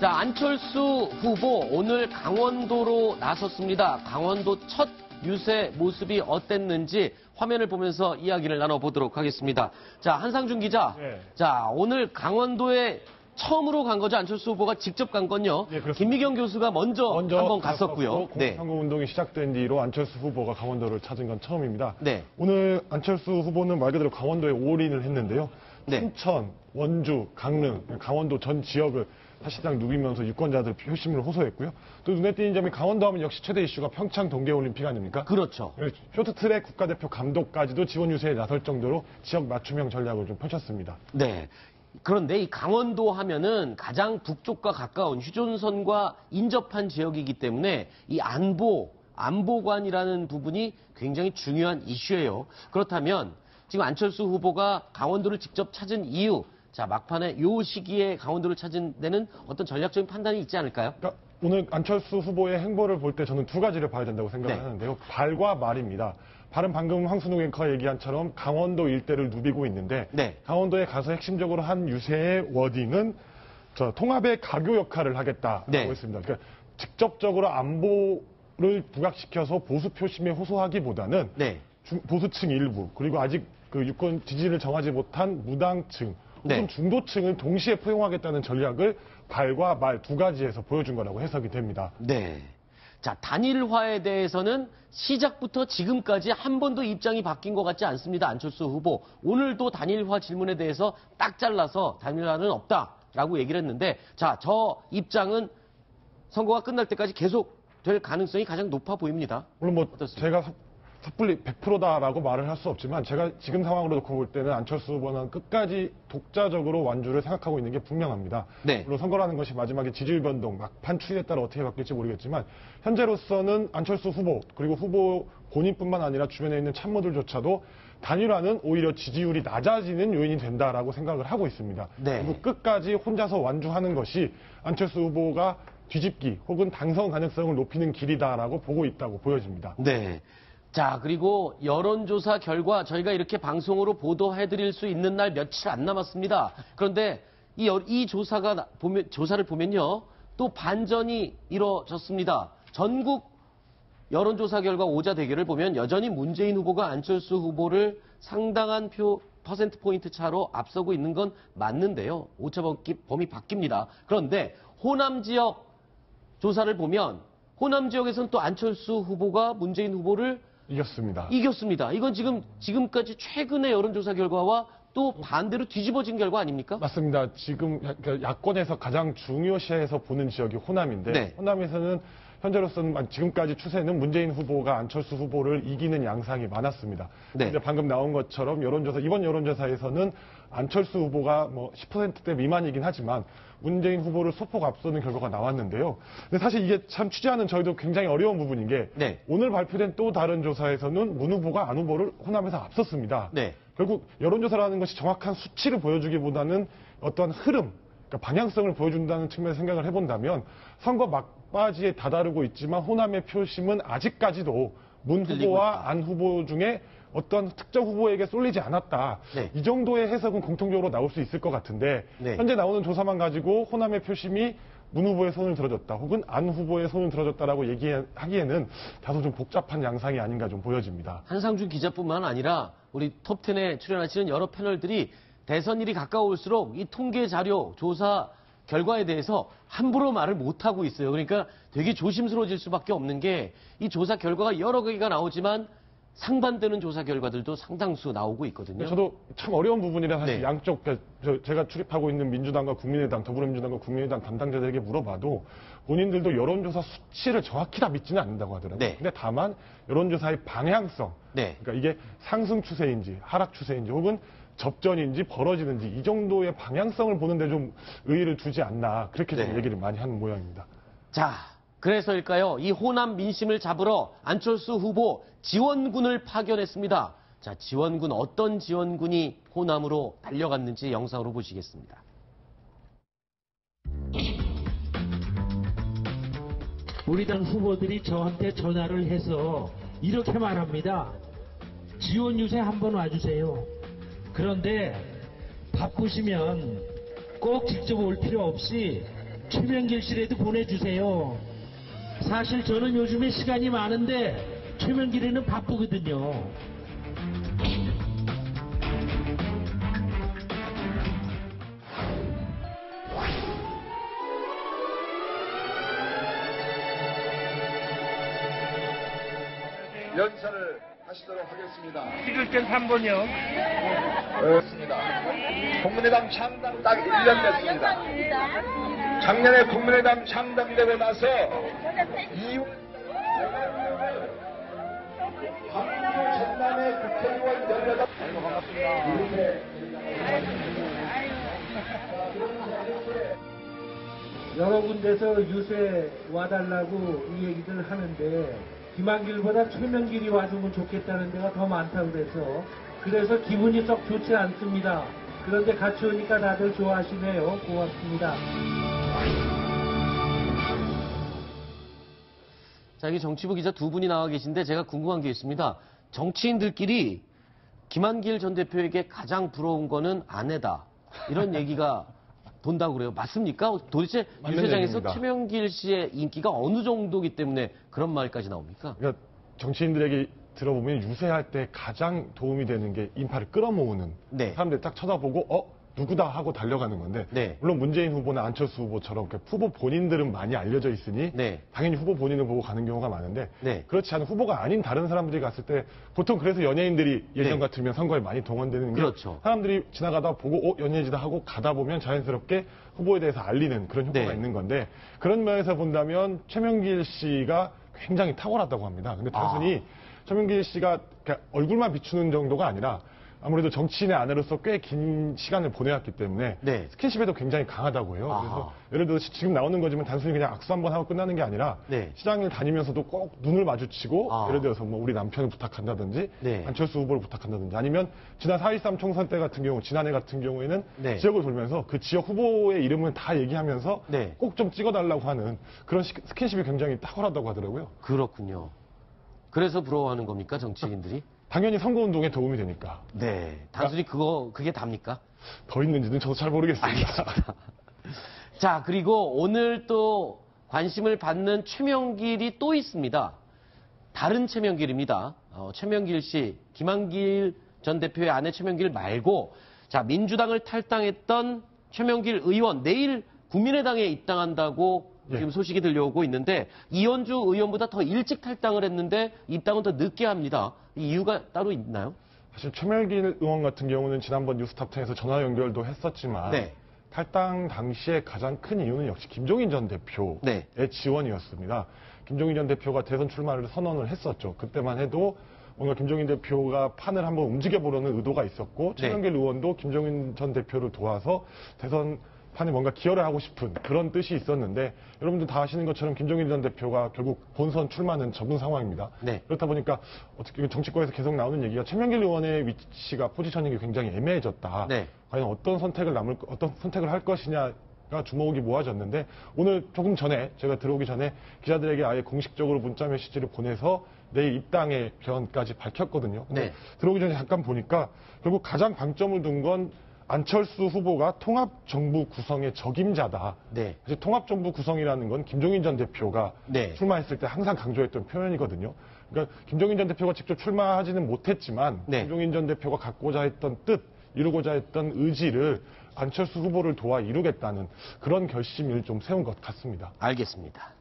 자, 안철수 후보 오늘 강원도로 나섰습니다. 강원도 첫 유세 모습이 어땠는지 화면을 보면서 이야기를 나눠보도록 하겠습니다. 자, 한상준 기자. 네. 자, 오늘 강원도에 처음으로 간 거죠. 안철수 후보가 직접 간 건요. 네, 김미경 교수가 먼저 한번 갔었고요. 공천운동이 시작된 뒤로 안철수 후보가 강원도를 찾은 건 처음입니다. 네. 오늘 안철수 후보는 말 그대로 강원도에 올인을 했는데요. 네. 춘천, 원주, 강릉, 강원도 전 지역을 사실상 누비면서 유권자들 표심을 호소했고요. 또 눈에 띄는 점이 강원도 하면 역시 최대 이슈가 평창 동계올림픽 아닙니까? 그렇죠. 쇼트트랙 국가대표 감독까지도 지원 유세에 나설 정도로 지역 맞춤형 전략을 좀 펼쳤습니다. 네. 그런데 이 강원도 하면은 가장 북쪽과 가까운 휴전선과 인접한 지역이기 때문에 이 안보관이라는 부분이 굉장히 중요한 이슈예요. 그렇다면 지금 안철수 후보가 강원도를 직접 찾은 이유, 자, 막판에 이 시기에 강원도를 찾은 데는 어떤 전략적인 판단이 있지 않을까요? 그러니까 오늘 안철수 후보의 행보를 볼 때 저는 두 가지를 봐야 된다고 생각을 하는데요. 발과 말입니다. 발은 방금 황순우 앵커가 얘기한처럼 강원도 일대를 누비고 있는데 강원도에 가서 핵심적으로 한 유세의 워딩은 통합의 가교 역할을 하겠다라고 했습니다. 그러니까 직접적으로 안보를 부각시켜서 보수 표심에 호소하기보다는 보수층 일부 그리고 아직 그 유권 지지를 정하지 못한 무당층 혹은 중도층을 동시에 포용하겠다는 전략을 발과 말 두 가지에서 보여준 거라고 해석이 됩니다. 네. 자, 단일화에 대해서는 시작부터 지금까지 한 번도 입장이 바뀐 것 같지 않습니다. 안철수 후보. 오늘도 단일화 질문에 대해서 딱 잘라서 단일화는 없다라고 얘기를 했는데, 자, 저 입장은 선거가 끝날 때까지 계속 될 가능성이 가장 높아 보입니다. 물론 뭐 어떻습니까? 제가 섣불리 100%다라고 말을 할 수 없지만 제가 지금 상황으로 놓고 볼 때는 안철수 후보는 끝까지 독자적으로 완주를 생각하고 있는 게 분명합니다. 물론 선거라는 것이 마지막에 지지율 변동, 막판 추이에 따라 어떻게 바뀔지 모르겠지만 현재로서는 안철수 후보 그리고 후보 본인뿐만 아니라 주변에 있는 참모들조차도 단일화는 오히려 지지율이 낮아지는 요인이 된다라고 생각을 하고 있습니다. 그리고 끝까지 혼자서 완주하는 것이 안철수 후보가 뒤집기 혹은 당선 가능성을 높이는 길이다라고 보고 있다고 보여집니다. 네. 자, 그리고 여론조사 결과 저희가 이렇게 방송으로 보도해드릴 수 있는 날 며칠 안 남았습니다. 그런데 이 조사를 보면요. 또 반전이 이루어졌습니다. 전국 여론조사 결과 오자 대결을 보면 여전히 문재인 후보가 안철수 후보를 상당한 퍼센트포인트 차로 앞서고 있는 건 맞는데요. 오차 범위 바뀝니다. 그런데 호남 지역 조사를 보면 호남 지역에서는 또 안철수 후보가 문재인 후보를 이겼습니다. 이건 지금까지 최근의 여론조사 결과와 또 반대로 뒤집어진 결과 아닙니까? 맞습니다. 지금 야권에서 가장 중요시해서 보는 지역이 호남인데 호남에서는 현재로서는 지금까지 추세는 문재인 후보가 안철수 후보를 이기는 양상이 많았습니다. 근데 방금 나온 것처럼 이번 여론조사에서는 안철수 후보가 뭐 10%대 미만이긴 하지만 문재인 후보를 소폭 앞서는 결과가 나왔는데요. 근데 사실 이게 참 취재하는 저희도 굉장히 어려운 부분인 게 오늘 발표된 또 다른 조사에서는 문 후보가 안 후보를 호남에서 앞섰습니다. 결국 여론조사라는 것이 정확한 수치를 보여주기보다는 어떠한 흐름, 그러니까 방향성을 보여준다는 측면에서 생각을 해본다면 선거 막바지에 다다르고 있지만 호남의 표심은 아직까지도 문 후보와 안 후보 중에 어떤 특정 후보에게 쏠리지 않았다. 이 정도의 해석은 공통적으로 나올 수 있을 것 같은데 현재 나오는 조사만 가지고 호남의 표심이 문 후보의 손을 들어줬다 혹은 안 후보의 손을 들어줬다라고 얘기하기에는 다소 좀 복잡한 양상이 아닌가 좀 보여집니다. 한상준 기자뿐만 아니라 우리 톱10에 출연하시는 여러 패널들이 대선일이 가까울수록 이 통계 자료, 조사 결과에 대해서 함부로 말을 못하고 있어요. 그러니까 되게 조심스러워질 수밖에 없는 게 이 조사 결과가 여러 개가 나오지만 상반되는 조사 결과들도 상당수 나오고 있거든요. 저도 참 어려운 부분이라 사실 양쪽 제가 출입하고 있는 민주당과 국민의당, 더불어민주당과 국민의당 담당자들에게 물어봐도 본인들도 여론조사 수치를 정확히 다 믿지는 않는다고 하더라고요. 근데 다만 여론조사의 방향성, 그러니까 이게 상승 추세인지 하락 추세인지 혹은 접전인지 벌어지는지 이 정도의 방향성을 보는데 좀 의의를 두지 않나 그렇게 좀 얘기를 많이 하는 모양입니다. 자, 그래서일까요? 이 호남 민심을 잡으러 안철수 후보 지원군을 파견했습니다. 자, 지원군 어떤 지원군이 호남으로 달려갔는지 영상으로 보시겠습니다. 우리 당 후보들이 저한테 전화를 해서 이렇게 말합니다. 지원 유세 한번 와주세요. 그런데 바쁘시면 꼭 직접 올 필요 없이 최명길씨라도 보내주세요. 사실 저는 요즘에 시간이 많은데 최명길이는 바쁘거든요. 연설을 하시도록 하겠습니다. 찍을 땐 3번이요. 그렇습니다. 국민의당 창당 딱 1년 됐습니다. 작년에 국민의당 창당되고 나서 2월 전남의 국회의원 18. 아이고, 반갑습니다. 여러 군데서 유세 와달라고 이 얘기들 하는데 김한길보다 최명길이 와주면 좋겠다는 데가 더 많다고 그래서 기분이 썩 좋지 않습니다. 그런데 같이 오니까 다들 좋아하시네요. 고맙습니다. 자, 여기 정치부 기자 두 분이 나와 계신데 제가 궁금한 게 있습니다. 정치인들끼리 김한길 전 대표에게 가장 부러운 거는 아내다. 이런 얘기가 돈다고 그래요. 맞습니까? 도대체 유세장에서 얘기입니다. 최명길 씨의 인기가 어느 정도기 때문에 그런 말까지 나옵니까? 그러니까 정치인들에게 들어보면 유세할 때 가장 도움이 되는 게 인파를 끌어모으는 네. 사람들이 딱 쳐다보고 누구다 하고 달려가는 건데 네. 물론 문재인 후보나 안철수 후보처럼 후보 본인들은 많이 알려져 있으니 네. 당연히 후보 본인을 보고 가는 경우가 많은데 네. 그렇지 않은 후보가 아닌 다른 사람들이 갔을 때 보통 그래서 연예인들이 예전 네. 같으면 선거에 많이 동원되는 게 그렇죠. 사람들이 지나가다 보고 연예인이다 하고 가다 보면 자연스럽게 후보에 대해서 알리는 그런 효과가 네. 있는 건데 그런 면에서 본다면 최명길 씨가 굉장히 탁월하다고 합니다. 근데 단순히 최명길 씨가 얼굴만 비추는 정도가 아니라 아무래도 정치인의 아내로서 꽤 긴 시간을 보내왔기 때문에 네. 스킨십에도 굉장히 강하다고 해요. 그래서 예를 들어 지금 나오는 거지만 단순히 그냥 악수 한번 하고 끝나는 게 아니라 네. 시장을 다니면서도 꼭 눈을 마주치고 아. 예를 들어서 뭐 우리 남편을 부탁한다든지 네. 안철수 후보를 부탁한다든지 아니면 지난 4.13 총선 때 같은 경우 지난해 같은 경우에는 네. 지역을 돌면서 그 지역 후보의 이름을 다 얘기하면서 네. 꼭 좀 찍어달라고 하는 그런 스킨십이 굉장히 탁월하다고 하더라고요. 그렇군요. 그래서 부러워하는 겁니까, 정치인들이? 당연히 선거운동에 도움이 되니까. 네. 단순히 그게 답니까? 더 있는지는 저도 잘 모르겠습니다. 알겠습니다. 자, 그리고 오늘 또 관심을 받는 최명길이 또 있습니다. 다른 최명길입니다. 최명길 씨, 김한길 전 대표의 아내 최명길 말고, 자, 민주당을 탈당했던 최명길 의원, 내일 국민의당에 입당한다고 지금 소식이 들려오고 있는데, 이현주 의원보다 더 일찍 탈당을 했는데, 입당은 더 늦게 합니다. 이 이유가 따로 있나요? 사실 최명길 의원 같은 경우는 지난번 뉴스탑10에서 전화 연결도 했었지만 네. 탈당 당시에 가장 큰 이유는 역시 김종인 전 대표의 네. 지원이었습니다. 김종인 전 대표가 대선 출마를 선언을 했었죠. 그때만 해도 뭔가 김종인 대표가 판을 한번 움직여보려는 의도가 있었고 최명길 의원도 김종인 전 대표를 도와서 대선 판에 뭔가 기여를 하고 싶은 그런 뜻이 있었는데 여러분들 다 아시는 것처럼 김종인 전 대표가 결국 본선 출마는 접은 상황입니다. 네. 그렇다 보니까 어떻게 정치권에서 계속 나오는 얘기가 최명길 의원의 위치가 포지셔닝이 굉장히 애매해졌다. 네. 과연 어떤 선택을 할 것이냐가 주목이 모아졌는데 오늘 조금 전에 제가 들어오기 전에 기자들에게 아예 공식적으로 문자 메시지를 보내서 내일 입당의 변까지 밝혔거든요. 근데 네. 들어오기 전에 잠깐 보니까 결국 가장 방점을 둔 건 안철수 후보가 통합정부 구성의 적임자다. 네. 사실 통합정부 구성이라는 건 김종인 전 대표가 네. 출마했을 때 항상 강조했던 표현이거든요. 그러니까 김종인 전 대표가 직접 출마하지는 못했지만 네. 김종인 전 대표가 갖고자 했던 뜻, 이루고자 했던 의지를 안철수 후보를 도와 이루겠다는 그런 결심을 좀 세운 것 같습니다. 알겠습니다.